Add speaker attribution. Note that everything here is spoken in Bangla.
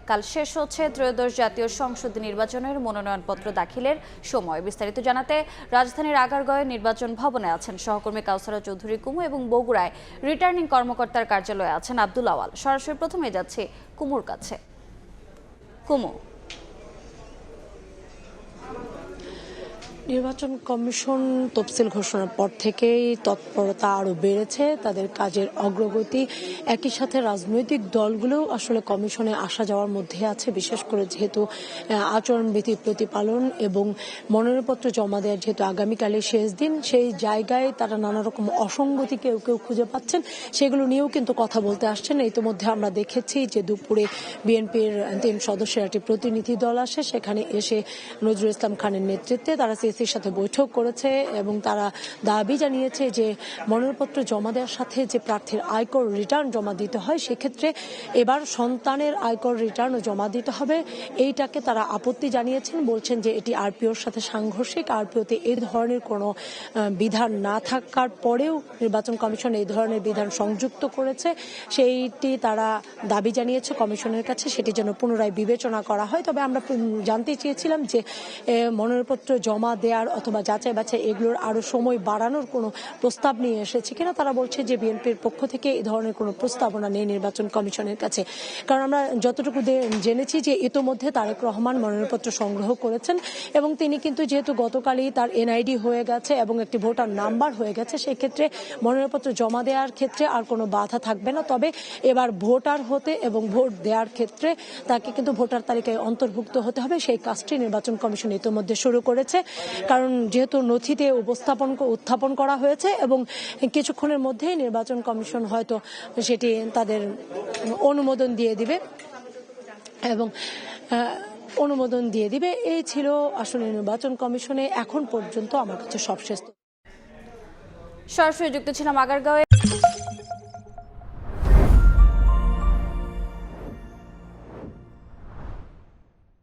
Speaker 1: কাল শেষ হচ্ছে ত্রয়োদশ জাতীয় সংসদ নির্বাচনের মনোনয়নপত্র দাখিলের সময়। বিস্তারিত জানাতে রাজধানীর আগারগাঁওয়ে নির্বাচন ভবনে আছেন সহকর্মী কাউসারা চৌধুরী কুমু এবং বগুড়ায় রিটার্নিং কর্মকর্তার কার্যালয়ে আছেন আব্দুল আওয়াল। সরাসরি প্রথমে যাচ্ছে কুমুর কাছে। কুমু,
Speaker 2: নির্বাচন কমিশন তফসিল ঘোষণার পর থেকেই তৎপরতা আরো বেড়েছে, তাদের কাজের অগ্রগতি। একই সাথে রাজনৈতিক দলগুলোও আসলে কমিশনে আসা যাওয়ার মধ্যে আছে, বিশেষ করে যেহেতু আচরণবিধি প্রতিপালন এবং মনোনয়নপত্র জমা দেওয়ার যেহেতু আগামীকালের শেষ দিন, সেই জায়গায় তারা নানা রকম অসঙ্গতি কেউ কেউ খুঁজে পাচ্ছেন, সেগুলো নিয়েও কিন্তু কথা বলতে আসছেন। ইতিমধ্যে আমরা দেখেছি যে দুপুরে বিএনপির 3 সদস্যের একটি প্রতিনিধি দল আসে, সেখানে এসে নজরুল ইসলাম খানের নেতৃত্বে তারা সিএসির সাথে বৈঠক করেছে এবং তারা দাবি জানিয়েছে যে মনোনয়নপত্র জমা দেওয়ার সাথে যে প্রার্থীর আয়কর রিটার্ন জমা দিতে হয়, সেক্ষেত্রে এবার সন্তানের আয়কর রিটার্নও জমা দিতে হবে। এইটাকে তারা আপত্তি জানিয়েছেন, বলছেন যে এটি আরপিওর সাথে সাংঘর্ষিক। আরপিওতে এই ধরনের কোনো বিধান না থাকার পরেও নির্বাচন কমিশন এই ধরনের বিধান সংযুক্ত করেছে, সেইটি তারা দাবি জানিয়েছে কমিশনের কাছে, সেটি যেন পুনরায় বিবেচনা করা হয়। তবে আমরা জানতে চেয়েছিলাম যে মনোনয়নপত্র জমা দেওয়ার অথবা যাচাই বাছাই এগুলোর আরো সময় বাড়ানোর কোনো প্রস্তাব নিয়ে এসেছে কিনা। তারা বলছে যে বিএনপির পক্ষ থেকে এই ধরনের কোনো প্রস্তাবনা নেই নির্বাচন কমিশনের কাছে। কারণ আমরা যতটুকু জেনেছি যে ইতোমধ্যে তারেক রহমান মনোনয়নপত্র সংগ্রহ করেছেন এবং তিনি কিন্তু যেহেতু গতকালই তার এনআইডি হয়ে গেছে এবং একটি ভোটার নাম্বার হয়ে গেছে, সেক্ষেত্রে মনোনয়নপত্র জমা দেওয়ার ক্ষেত্রে আর কোনো বাধা থাকবে না। তবে এবার ভোটার হতে এবং ভোট দেওয়ার ক্ষেত্রে তাকে কিন্তু ভোটার তালিকায় অন্তর্ভুক্ত হতে হবে, সেই কাজটি নির্বাচন কমিশন ইতোমধ্যে শুরু করেছে। কারণ যেহেতু নথিতে উত্থাপন করা হয়েছে এবং কিছুক্ষণের মধ্যেই নির্বাচন কমিশন হয়তো সেটি তাদের অনুমোদন দিয়ে দিবে। এই ছিল আসলে নির্বাচন কমিশনে এখন পর্যন্ত আমার কাছে সবশেষ।
Speaker 1: সরাসরি যুক্ত ছিলাম আগারগাঁওয়ে।